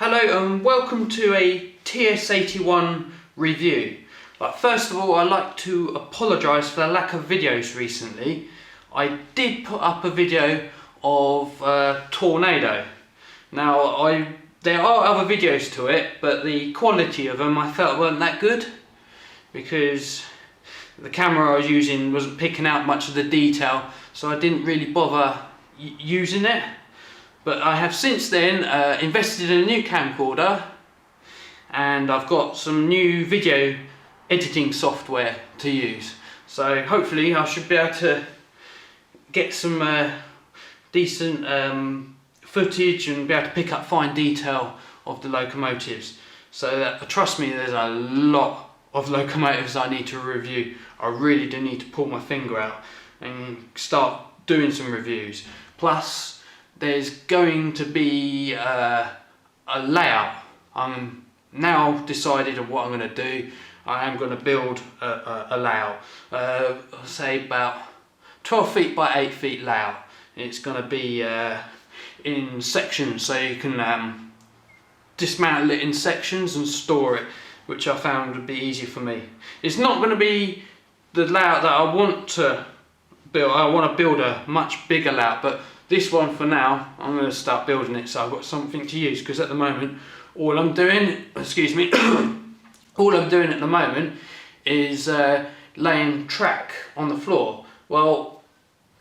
Hello and welcome to a TS81 review. First of all, I'd like to apologise for the lack of videos recently. I did put up a video of Tornado. Now, there are other videos to it, but the quality of them I felt weren't that good because the camera I was using wasn't picking out much of the detail, so I didn't really bother using it. But I have since then invested in a new camcorder, and I've got some new video editing software to use. So hopefully I should be able to get some decent footage and be able to pick up fine detail of the locomotives. So that, trust me, there's a lot of locomotives I need to review. I really do need to pull my finger out and start doing some reviews. Plus, there's going to be a layout. I'm now decided on what I'm going to do. I am going to build a layout, say about 12 feet by 8 feet layout. It's going to be in sections, so you can dismantle it in sections and store it, which I found would be easy for me. It's not going to be the layout that I want to build. I want to build a much bigger layout, but this one for now, I'm going to start building it so I've got something to use, because at the moment, all I'm doing, excuse me, all I'm doing at the moment is laying track on the floor. Well,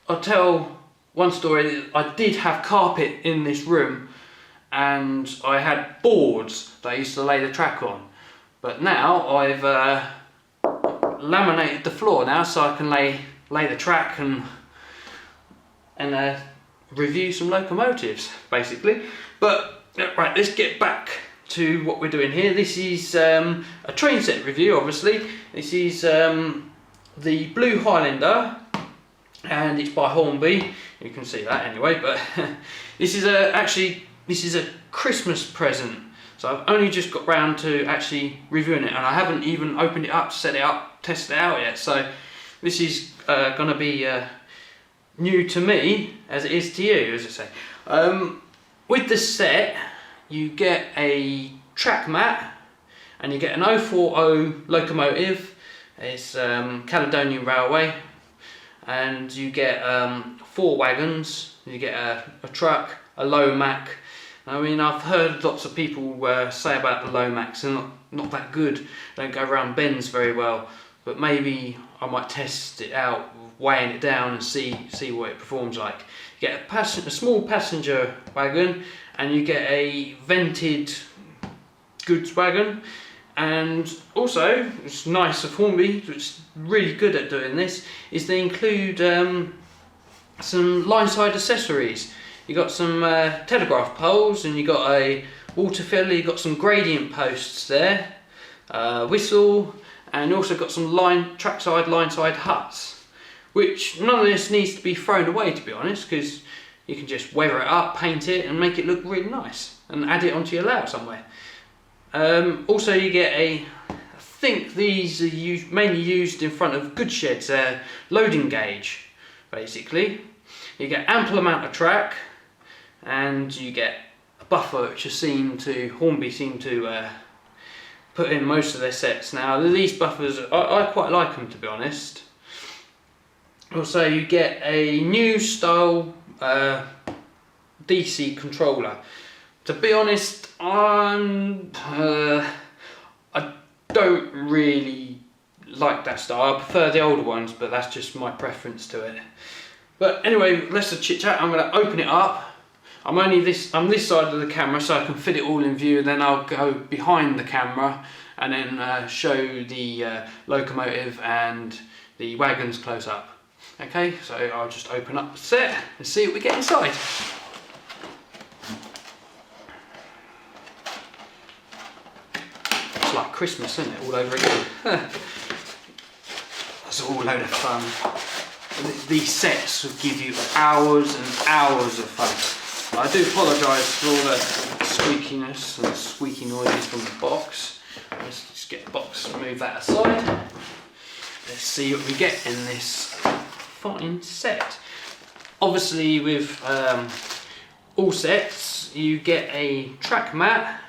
I'll tell one story. I did have carpet in this room and I had boards that I used to lay the track on. But now I've laminated the floor now so I can lay the track and review some locomotives, basically. But right, let's get back to what we're doing here. This is a train set review, obviously. This is the blue Highlander, and it's by Hornby. You can see that anyway. But this is a Christmas present. So I've only just got round to actually reviewing it, and I haven't even opened it up, set it up, tested it out yet. So this is going to be new to me as it is to you, as I say. With the set, you get a track mat and you get an 040 locomotive. It's Caledonian Railway, and you get 4 wagons. You get a truck, a Lomac. I mean, I've heard lots of people say about the Lomacs, they're not that good. They don't go around bends very well. But maybe I might test it out, weighing it down and see what it performs like. You get a small passenger wagon, and you get a vented goods wagon. And also, it's nice of Hornby, which is really good at doing this, is they include some line-side accessories. You got some telegraph poles, and you got a water filler. You got some gradient posts there, whistle. And also got some trackside, line-side huts, which none of this needs to be thrown away, to be honest, because you can just weather it up, paint it, and make it look really nice, and add it onto your layout somewhere. Also, you get I think these are mainly used in front of goods sheds, loading gauge, basically. You get ample amount of track, and you get a buffer, which Hornby seem to put in most of their sets. Now, these buffers, I quite like them, to be honest. Also, you get a new style DC controller. To be honest, I don't really like that style. I prefer the older ones, but that's just my preference to it. But anyway, let's just chit chat. I'm going to open it up. I'm this side of the camera, so I can fit it all in view, and then I'll go behind the camera and then show the locomotive and the wagons close up. Okay, so I'll just open up the set and see what we get inside. It's like Christmas, isn't it, all over again? It's all a load of fun. These sets will give you hours and hours of fun. I do apologise for all the squeakiness and the squeaky noises from the box. Let's just get the box, move that aside. Let's see what we get in this fine set. Obviously, with all sets, you get a track mat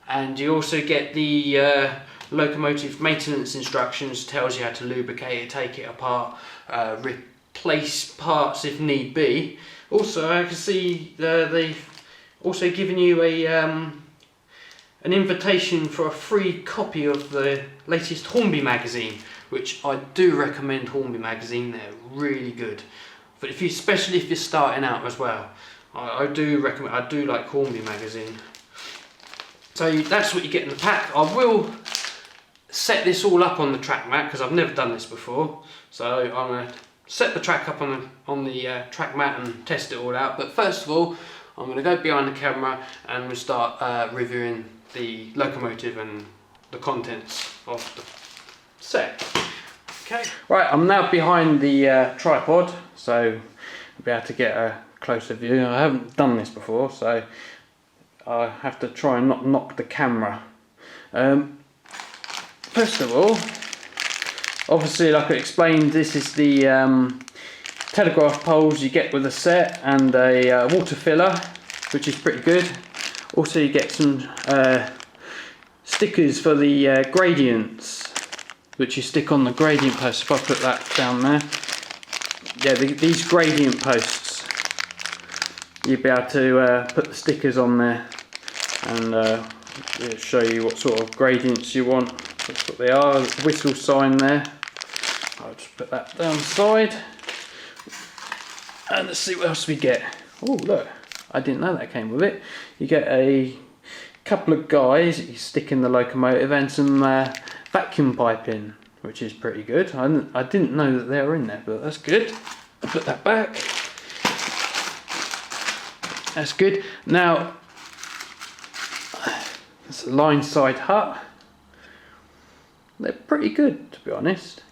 and you also get the locomotive maintenance instructions. Tells you how to lubricate it, take it apart, replace parts if need be. Also, I can see they've also given you a an invitation for a free copy of the latest Hornby magazine, which I do recommend. Hornby magazine, they're really good. But especially if you're starting out as well, I do recommend. I do like Hornby magazine. So that's what you get in the pack. I will set this all up on the track mat because I've never done this before. So I'm going to set the track up on the track mat and test it all out. But first of all, I'm going to go behind the camera and we'll start reviewing the locomotive and the contents of the set. Okay. Right, I'm now behind the tripod, so I'll be able to get a closer view. I haven't done this before, so I have to try and not knock the camera. First of all, obviously, like I explained, this is the telegraph poles you get with a set and a water filler, which is pretty good. Also, you get some stickers for the gradients, which you stick on the gradient post. If I put that down there, yeah, these gradient posts, you'll be able to put the stickers on there and it'll show you what sort of gradients you want. That's what they are. Whistle sign there. I'll just put that down the side. And let's see what else we get. Oh, look, I didn't know that came with it. You get a couple of guys that you stick in the locomotive and some vacuum piping, which is pretty good. I didn't know that they were in there, but that's good. I'll put that back. That's good. Now, it's a line side hut. They're pretty good, to be honest.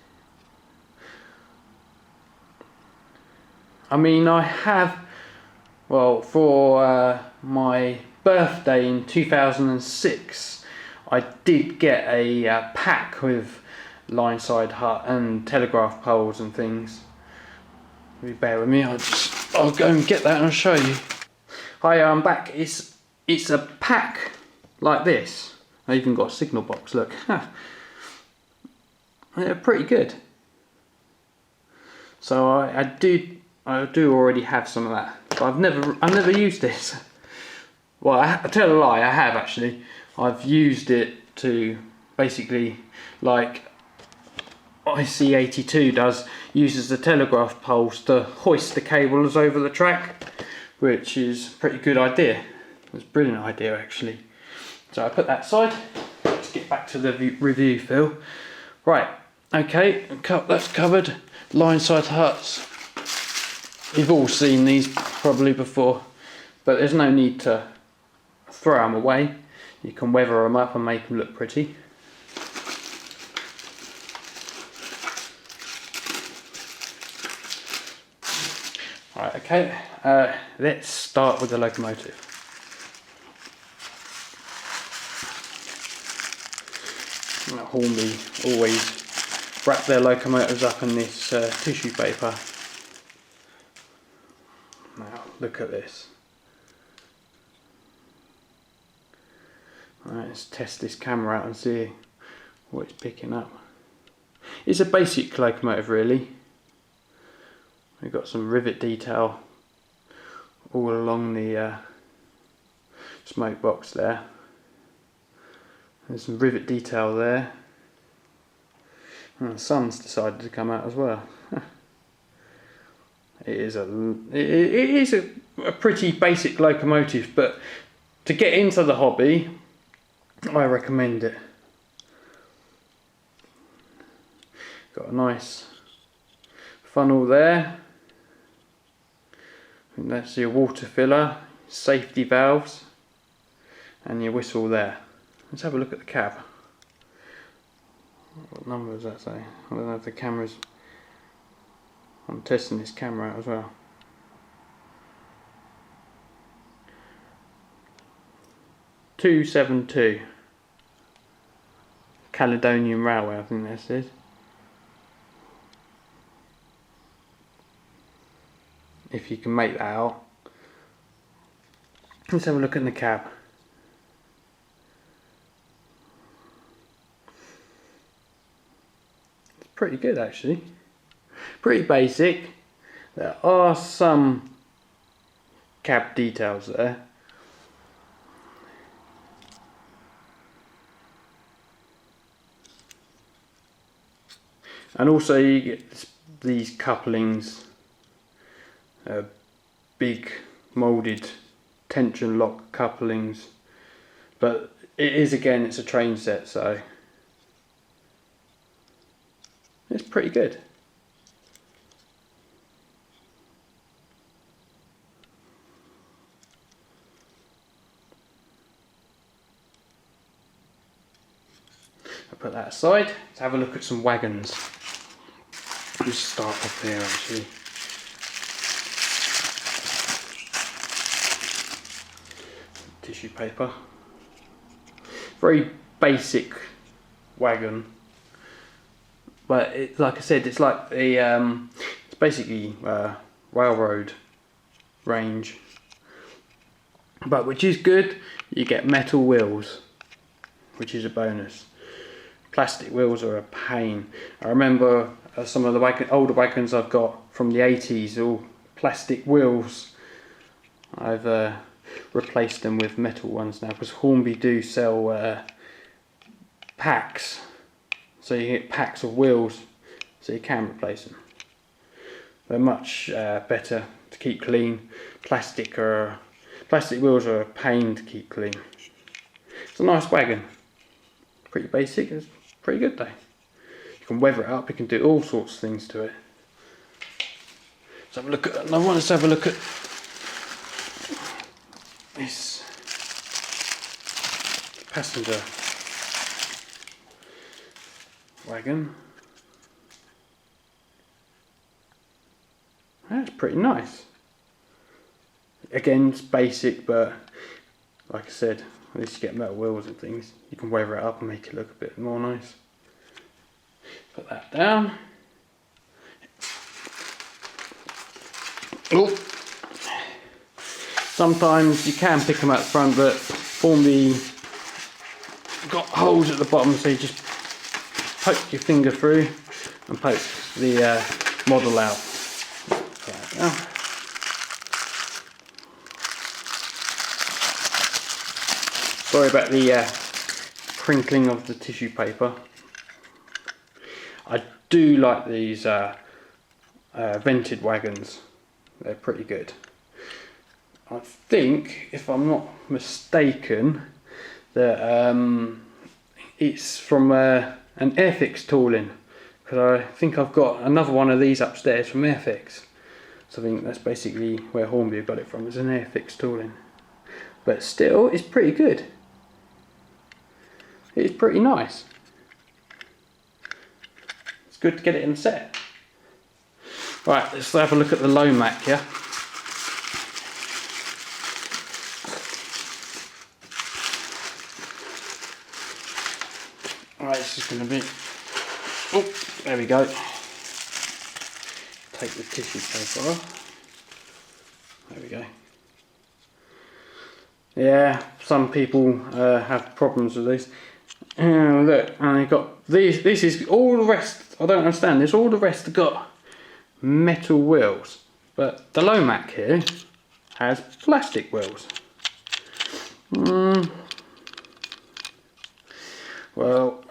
I mean, I have, well, for my birthday in 2006, I did get a pack with line side hut and telegraph poles and things. If you bear with me, I'll go and get that and I'll show you. Hi, I'm back. It's a pack like this. I even got a signal box. Look, they're pretty good. So I do already have some of that, but I've never used this. Well, I tell a lie, I have actually. I've used it to basically, like IC82 does, uses the telegraph poles to hoist the cables over the track, which is a pretty good idea. It's a brilliant idea actually. So I put that aside. Let's get back to the review, Phil. Right, okay, that's covered. Line side huts. You've all seen these probably before, but there's no need to throw them away. You can weather them up and make them look pretty. Right, okay, let's start with the locomotive. Hornby always wrap their locomotives up in this tissue paper. Now, look at this. Right, let's test this camera out and see what it's picking up. It's a basic locomotive really. We've got some rivet detail all along the smoke box there. There's some rivet detail there. And the sun's decided to come out as well. It is a pretty basic locomotive, but to get into the hobby, I recommend it. Got a nice funnel there, and that's your water filler, safety valves, and your whistle there. Let's have a look at the cab. What number does that say? I don't know if the camera's... I'm testing this camera out as well. "272 Caledonian Railway," I think that says. If you can make that out. Let's have a look in the cab. pretty good actually. Pretty basic. There are some cab details there. And also you get these couplings, big moulded tension lock couplings, but it is, again, it's a train set, so it's pretty good. I'll put that aside. Let's have a look at some wagons. Let's start up here actually. Tissue paper. Very basic wagon, but it, like I said, it's like the it's basically railroad range, but which is good. You get metal wheels, which is a bonus. Plastic wheels are a pain. I remember some of the older wagons I've got from the 80s, all plastic wheels. I've replaced them with metal ones now, because Hornby do sell packs, so you get packs of wheels, so you can replace them. They're much better to keep clean. Plastic wheels are a pain to keep clean. It's a nice wagon, pretty basic. It's pretty good though. You can weather it up, you can do all sorts of things to it. Let's have a look at another one. Let's have a look at this passenger wagon. That's pretty nice. Again, it's basic, but like I said, at least you get metal wheels and things. You can weather it up and make it look a bit more nice. Put that down. Oh. Sometimes you can pick them out the front, but Hornby got holes at the bottom, so you just poke your finger through and poke the model out. Sorry about the crinkling of the tissue paper. I do like these vented wagons. They're pretty good. I think, if I'm not mistaken, that it's from an Airfix tooling, because I think I've got another one of these upstairs from Airfix. So I think that's basically where Hornby got it from, is an Airfix tooling. But still, it's pretty good. It's pretty nice. It's good to get it in the set. Right, let's have a look at the Lomac here. Right, this is going to be, oh, there we go. Take the tissue paper off. There we go. Yeah, some people have problems with this. Look, and they've got these. This is all the rest. I don't understand this. All the rest have got metal wheels, but the Lomac here has plastic wheels. Well,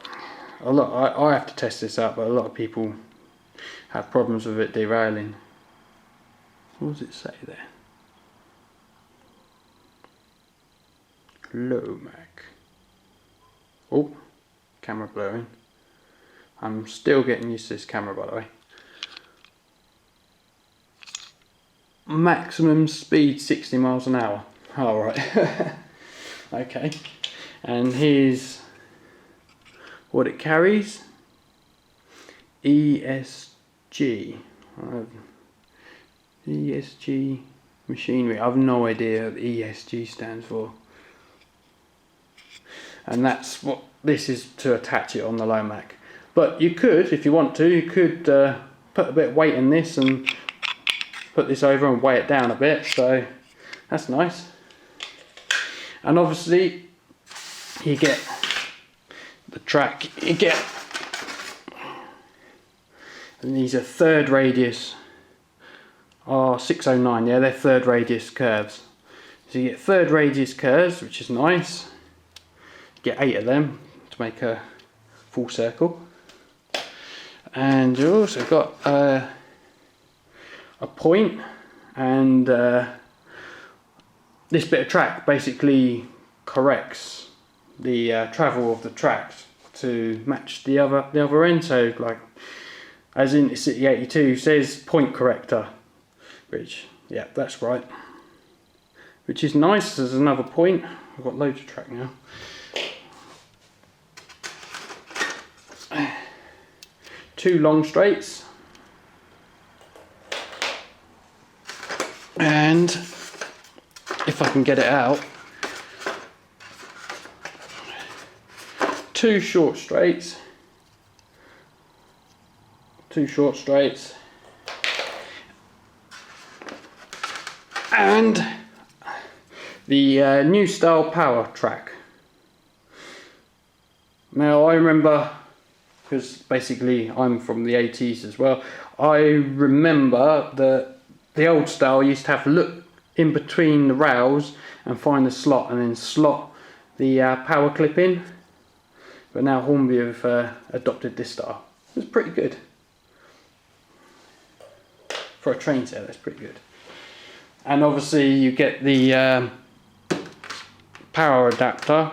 I have to test this out, but a lot of people have problems with it derailing. What does it say there? Lomac. Oh, camera blurring. I'm still getting used to this camera, by the way. Maximum speed 60 miles an hour. Alright. Okay. And here's what it carries. ESG. ESG machinery. I have no idea what ESG stands for. And that's what this is, to attach it on the Lomac. But you could, if you want to, you could put a bit of weight in this and put this over and weigh it down a bit, so that's nice. And obviously you get the track, you get And these are third radius R609, yeah, they're third radius curves. So you get third radius curves, which is nice. You get 8 of them to make a full circle. And you also got a point, and this bit of track basically corrects the travel of the tracks to match the other end. So like, as in City 82 says point corrector, which, yeah, that's right. Which is nice. There's another point. I've got loads of track now. Two long straights. And if I can get it out, two short straights. Two short straights. And the new style power track. Now I remember, because basically I'm from the 80s as well, I remember that the old style used to have to look in between the rails and find a slot and then slot the power clip in. But now Hornby have adopted this style. It's pretty good. For a train set, that's pretty good. And obviously you get the power adapter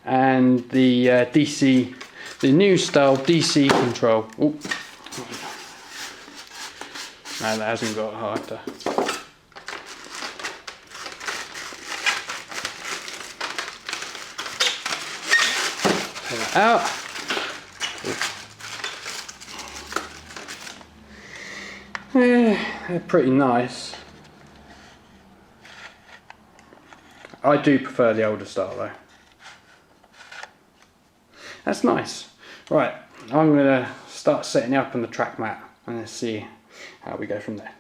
and the DC, the new style DC control. Oh, no, that hasn't got hard to. Pull that out. Yeah, they're pretty nice. I do prefer the older style though. That's nice. Right, I'm going to start setting it up on the track mat and let's see how we go from there.